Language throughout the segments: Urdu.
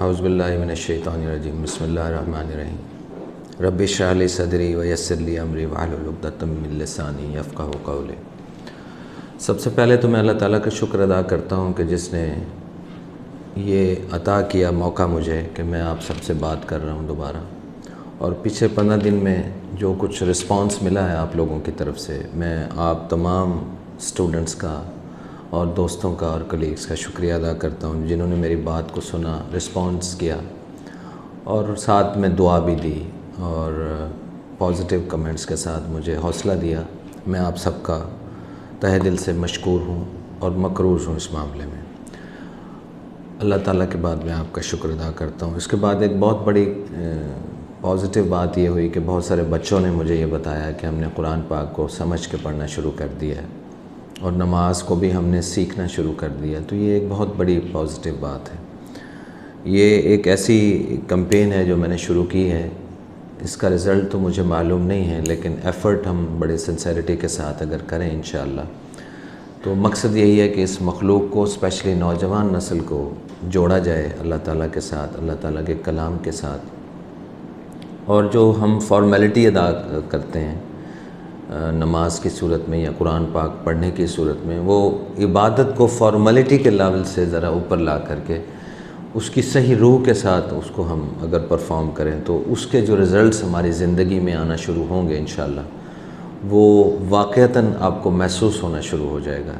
اعوذ باللہ من الشیطان الرجیم بسم اللہ الرحمن الرحیم رب اشرح لی صدری ویسر لی امری واحلل عقدۃ من لسانی یفقہوا قولی۔ سب سے پہلے تو میں اللہ تعالیٰ کا شکر ادا کرتا ہوں کہ جس نے یہ عطا کیا موقع مجھے کہ میں آپ سب سے بات کر رہا ہوں دوبارہ، اور پچھلے 15 دن میں جو کچھ رسپانس ملا ہے آپ لوگوں کی طرف سے، میں آپ تمام اسٹوڈنٹس کا اور دوستوں کا اور کلیگز کا شکریہ ادا کرتا ہوں جنہوں نے میری بات کو سنا، رسپانس کیا اور ساتھ میں دعا بھی دی اور پازیٹیو کمنٹس کے ساتھ مجھے حوصلہ دیا۔ میں آپ سب کا تہہ دل سے مشکور ہوں اور مقروض ہوں اس معاملے میں۔ اللہ تعالیٰ کے بعد میں آپ کا شکر ادا کرتا ہوں۔ اس کے بعد ایک بہت بڑی پازیٹیو بات یہ ہوئی کہ بہت سارے بچوں نے مجھے یہ بتایا کہ ہم نے قرآن پاک کو سمجھ کے پڑھنا شروع کر دیا ہے اور نماز کو بھی ہم نے سیکھنا شروع کر دیا، تو یہ ایک بہت بڑی پازیٹیو بات ہے۔ یہ ایک ایسی کمپین ہے جو میں نے شروع کی ہے، اس کا رزلٹ تو مجھے معلوم نہیں ہے، لیکن ایفرٹ ہم بڑے سنسیریٹی کے ساتھ اگر کریں انشاءاللہ تو مقصد یہی ہے کہ اس مخلوق کو، اسپیشلی نوجوان نسل کو جوڑا جائے اللہ تعالیٰ کے ساتھ، اللہ تعالیٰ کے کلام کے ساتھ۔ اور جو ہم فارمیلٹی ادا کرتے ہیں نماز کی صورت میں یا قرآن پاک پڑھنے کی صورت میں، وہ عبادت کو فارمیلٹی کے لیول سے ذرا اوپر لا کر کے اس کی صحیح روح کے ساتھ اس کو ہم اگر پرفارم کریں تو اس کے جو رزلٹس ہماری زندگی میں آنا شروع ہوں گے انشاءاللہ، وہ واقعتاً آپ کو محسوس ہونا شروع ہو جائے گا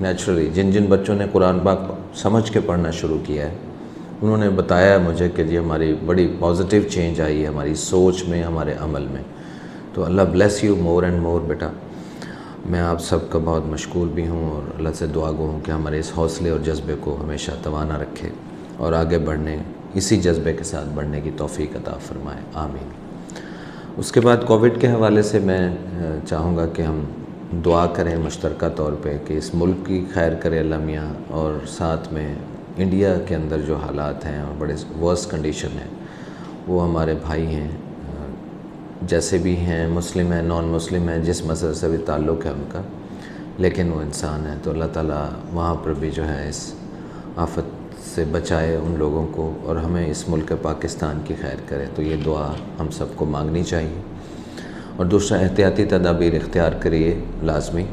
نیچرلی۔ جن جن بچوں نے قرآن پاک سمجھ کے پڑھنا شروع کیا ہے انہوں نے بتایا مجھے کہ جی ہماری بڑی پازیٹیو چینج آئی ہے ہماری سوچ میں، ہمارے عمل میں۔ تو اللہ bless you more and more بیٹا۔ میں آپ سب کا بہت مشکور بھی ہوں اور اللہ سے دعا گو ہوں کہ ہمارے اس حوصلے اور جذبے کو ہمیشہ توانا رکھے اور آگے بڑھنے، اسی جذبے کے ساتھ بڑھنے کی توفیق عطا فرمائے، آمین۔ اس کے بعد کووڈ کے حوالے سے میں چاہوں گا کہ ہم دعا کریں مشترکہ طور پہ کہ اس ملک کی خیر کرے اللہ میاں، اور ساتھ میں انڈیا کے اندر جو حالات ہیں اور بڑے ورس کنڈیشن ہیں، وہ ہمارے بھائی ہیں جیسے بھی ہیں، مسلم ہیں، نان مسلم ہیں، جس مذہب سے بھی تعلق ہے ان کا، لیکن وہ انسان ہے، تو اللہ تعالیٰ وہاں پر بھی جو ہے اس آفت سے بچائے ان لوگوں کو اور ہمیں اس ملک پاکستان کی خیر کرے۔ تو یہ دعا ہم سب کو مانگنی چاہیے، اور دوسرا احتیاطی تدابیر اختیار کریے لازمی،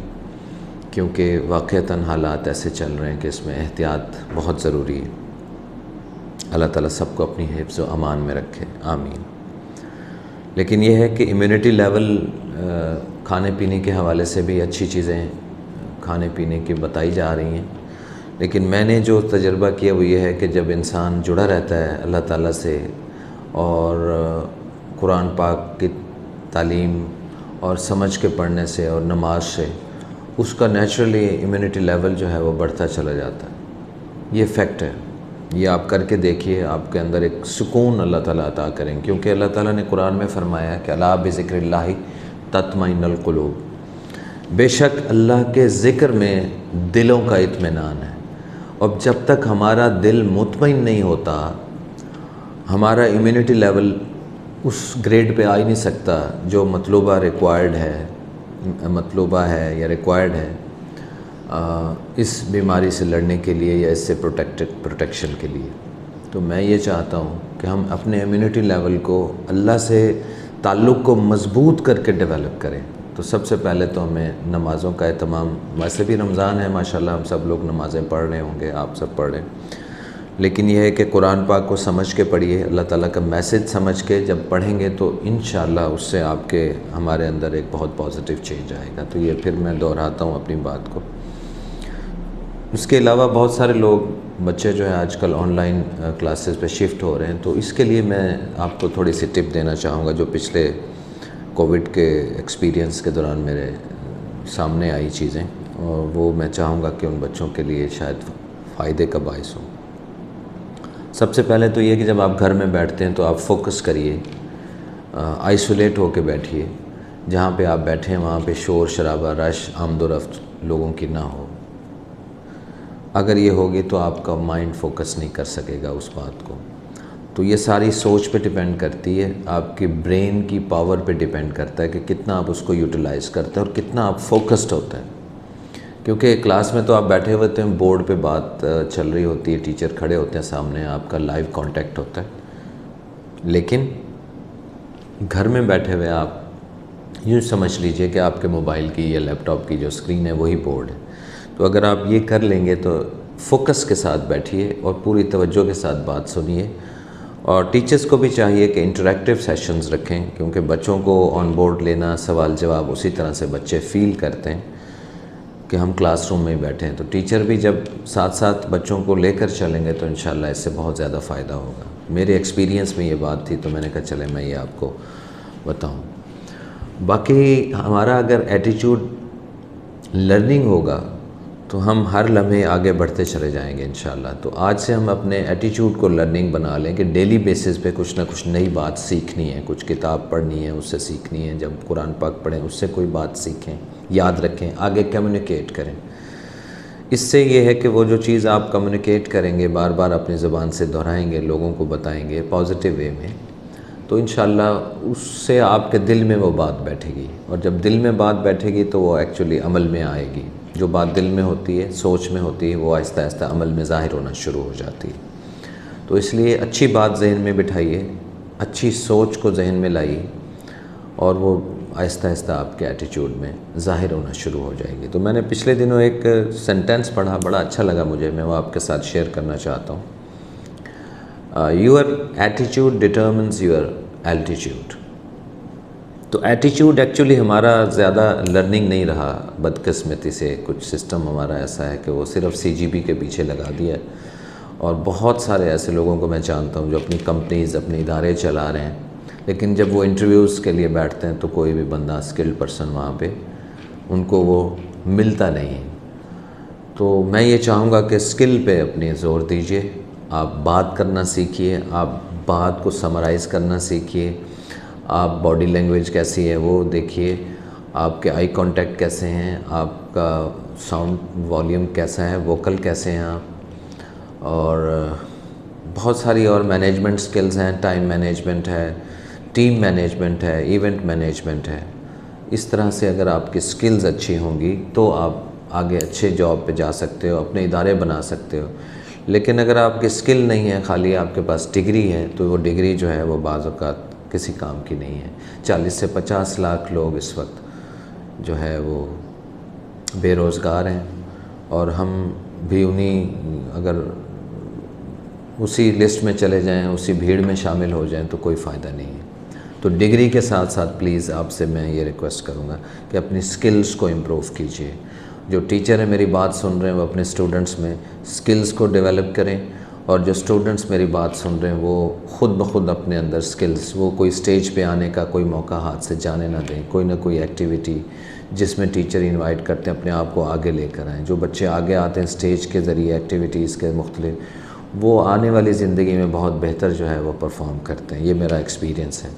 کیونکہ واقعتاً حالات ایسے چل رہے ہیں کہ اس میں احتیاط بہت ضروری ہے۔ اللہ تعالیٰ سب کو اپنی حفظ و امان میں رکھے، آمین۔ لیکن یہ ہے کہ امیونٹی لیول کھانے پینے کے حوالے سے بھی اچھی چیزیں کھانے پینے کی بتائی جا رہی ہیں، لیکن میں نے جو تجربہ کیا وہ یہ ہے کہ جب انسان جڑا رہتا ہے اللہ تعالیٰ سے اور قرآن پاک کی تعلیم اور سمجھ کے پڑھنے سے اور نماز سے، اس کا نیچرلی امیونٹی لیول جو ہے وہ بڑھتا چلا جاتا ہے۔ یہ فیکٹ ہے، یہ آپ کر کے دیکھیے، آپ کے اندر ایک سکون اللہ تعالیٰ عطا کریں، کیونکہ اللہ تعالیٰ نے قرآن میں فرمایا کہ الا بذکر اللہ تطمئن القلوب، بے شک اللہ کے ذکر میں دلوں کا اطمینان ہے۔ اور جب تک ہمارا دل مطمئن نہیں ہوتا، ہمارا امیونٹی لیول اس گریڈ پہ آ ہی نہیں سکتا جو مطلوبہ ہے یا ریکوائرڈ ہے اس بیماری سے لڑنے کے لیے یا اس سے پروٹیکشن کے لیے۔ تو میں یہ چاہتا ہوں کہ ہم اپنے امیونٹی لیول کو، اللہ سے تعلق کو مضبوط کر کے ڈیولپ کریں۔ تو سب سے پہلے تو ہمیں نمازوں کا اہتمام، ویسے بھی رمضان ہے ماشاءاللہ، ہم سب لوگ نمازیں پڑھ رہے ہوں گے، آپ سب پڑھ رہے ہیں، لیکن یہ ہے کہ قرآن پاک کو سمجھ کے پڑھیے، اللہ تعالیٰ کا میسج سمجھ کے جب پڑھیں گے تو انشاءاللہ اس سے آپ کے ہمارے اندر ایک بہت پازیٹیو چینج آئے گا۔ تو یہ پھر میں دہراتا ہوں اپنی بات کو۔ اس کے علاوہ بہت سارے لوگ، بچے جو ہیں آج کل آن لائن کلاسز پہ شفٹ ہو رہے ہیں، تو اس کے لیے میں آپ کو تھوڑی سی ٹپ دینا چاہوں گا جو پچھلے کووڈ کے ایکسپیرینس کے دوران میرے سامنے آئی چیزیں، اور وہ میں چاہوں گا کہ ان بچوں کے لیے شاید فائدے کا باعث ہو۔ سب سے پہلے تو یہ کہ جب آپ گھر میں بیٹھتے ہیں تو آپ فوکس کریے، آئسولیٹ ہو کے بیٹھیے، جہاں پہ آپ بیٹھیں وہاں پہ شور شرابہ، رش، آمد و رفت لوگوں کی نہ ہو۔ اگر یہ ہوگی تو آپ کا مائنڈ فوکس نہیں کر سکے گا اس بات کو۔ تو یہ ساری سوچ پہ ڈیپینڈ کرتی ہے، آپ کی برین کی پاور پہ ڈیپینڈ کرتا ہے کہ کتنا آپ اس کو یوٹیلائز کرتے ہیں اور کتنا آپ فوکسڈ ہوتے ہیں۔ کیونکہ کلاس میں تو آپ بیٹھے ہوئے ہوتے ہیں، بورڈ پہ بات چل رہی ہوتی ہے، ٹیچر کھڑے ہوتے ہیں سامنے، آپ کا لائیو کانٹیکٹ ہوتا ہے، لیکن گھر میں بیٹھے ہوئے آپ یوں سمجھ لیجئے کہ آپ کے موبائل کی یا لیپ ٹاپ کی جو اسکرین ہے وہی بورڈ ہے۔ تو اگر آپ یہ کر لیں گے تو فوکس کے ساتھ بیٹھیے اور پوری توجہ کے ساتھ بات سنیے، اور ٹیچرز کو بھی چاہیے کہ انٹریکٹیو سیشنز رکھیں، کیونکہ بچوں کو آن بورڈ لینا، سوال جواب اسی طرح سے بچے فیل کرتے ہیں کہ ہم کلاس روم میں ہی بیٹھے ہیں۔ تو ٹیچر بھی جب ساتھ ساتھ بچوں کو لے کر چلیں گے تو انشاءاللہ اس سے بہت زیادہ فائدہ ہوگا۔ میرے ایکسپیرینس میں یہ بات تھی تو میں نے کہا چلے میں یہ آپ کو بتاؤں۔ باقی ہمارا اگر ایٹیچیوڈ لرننگ ہوگا تو ہم ہر لمحے آگے بڑھتے چلے جائیں گے انشاءاللہ۔ تو آج سے ہم اپنے ایٹیچیوڈ کو لرننگ بنا لیں کہ ڈیلی بیسس پہ کچھ نہ کچھ نئی بات سیکھنی ہے، کچھ کتاب پڑھنی ہے، اس سے سیکھنی ہے، جب قرآن پاک پڑھیں اس سے کوئی بات سیکھیں، یاد رکھیں، آگے کمیونیکیٹ کریں۔ اس سے یہ ہے کہ وہ جو چیز آپ کمیونیکیٹ کریں گے، بار بار اپنی زبان سے دہرائیں گے، لوگوں کو بتائیں گے پازیٹیو وے میں، تو انشاءاللہ اس سے آپ کے دل میں وہ بات بیٹھے گی، اور جب دل میں بات بیٹھے گی تو وہ ایکچولی عمل میں آئے گی۔ جو بات دل میں ہوتی ہے، سوچ میں ہوتی ہے، وہ آہستہ آہستہ عمل میں ظاہر ہونا شروع ہو جاتی ہے۔ تو اس لیے اچھی بات ذہن میں بٹھائیے، اچھی سوچ کو ذہن میں لائیے، اور وہ آہستہ آہستہ آپ کے ایٹیچیوڈ میں ظاہر ہونا شروع ہو جائے گی۔ تو میں نے پچھلے دنوں ایک سینٹینس پڑھا، بڑا اچھا لگا مجھے، میں وہ آپ کے ساتھ شیئر کرنا چاہتا ہوں۔ یور ایٹیچیوڈ ڈٹرمنز یور الٹیچیوڈ۔ تو ایٹیچیوڈ ایکچولی ہمارا زیادہ لرننگ نہیں رہا، بدقسمتی سے کچھ سسٹم ہمارا ایسا ہے کہ وہ صرف CGP کے پیچھے لگا دیا ہے، اور بہت سارے ایسے لوگوں کو میں جانتا ہوں جو اپنی کمپنیز، اپنے ادارے چلا رہے ہیں، لیکن جب وہ انٹرویوز کے لیے بیٹھتے ہیں تو کوئی بھی بندہ اسکلڈ پرسن وہاں پہ ان کو وہ ملتا نہیں ہے۔ تو میں یہ چاہوں گا کہ اسکل پہ اپنی زور دیجئے، آپ بات کرنا سیکھیے، آپ بات کو سمرائز کرنا سیکھیے، آپ باڈی لینگویج کیسی ہے وہ دیکھیے، آپ کے آئی کانٹیکٹ کیسے ہیں، آپ کا ساؤنڈ والیوم کیسا ہے، ووکل کیسے ہیں آپ، اور بہت ساری اور مینجمنٹ سکلز ہیں، ٹائم مینجمنٹ ہے، ٹیم مینجمنٹ ہے، ایونٹ مینجمنٹ ہے۔ اس طرح سے اگر آپ کی سکلز اچھی ہوں گی تو آپ آگے اچھے جاب پہ جا سکتے ہو، اپنے ادارے بنا سکتے ہو۔ لیکن اگر آپ کی سکل نہیں ہے، خالی آپ کے پاس ڈگری ہے، تو وہ ڈگری جو ہے وہ بعض اوقات کسی کام کی نہیں ہے۔ 40 سے 50 لاکھ لوگ اس وقت جو ہے وہ بے روزگار ہیں، اور ہم بھی اگر اسی لسٹ میں چلے جائیں، اسی بھیڑ میں شامل ہو جائیں تو کوئی فائدہ نہیں ہے۔ تو ڈگری کے ساتھ ساتھ پلیز آپ سے میں یہ ریکویسٹ کروں گا کہ اپنی سکلز کو امپروو کیجئے۔ جو ٹیچر ہیں میری بات سن رہے ہیں وہ اپنے اسٹوڈنٹس میں سکلز کو ڈیولپ کریں، اور جو اسٹوڈنٹس میری بات سن رہے ہیں وہ خود بخود اپنے اندر سکلز، وہ کوئی سٹیج پہ آنے کا کوئی موقع ہاتھ سے جانے نہ دیں، کوئی نہ کوئی ایکٹیویٹی جس میں ٹیچر انوائٹ کرتے ہیں اپنے آپ کو آگے لے کر آئیں۔ جو بچے آگے آتے ہیں سٹیج کے ذریعے، ایکٹیویٹیز کے مختلف، وہ آنے والی زندگی میں بہت بہتر جو ہے وہ پرفارم کرتے ہیں، یہ میرا ایکسپیرینس ہے۔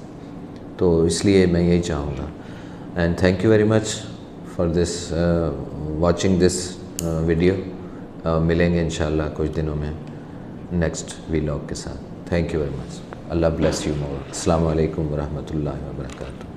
تو اس لیے میں یہی چاہوں گا، and thank you very much for this watching this video. ملیں گے انشاءاللہ کچھ دنوں میں نیکسٹ ویلاگ کے ساتھ۔ Thank you very much, Allah bless you مور۔ السلام علیکم ورحمۃ اللہ وبرکاتہ۔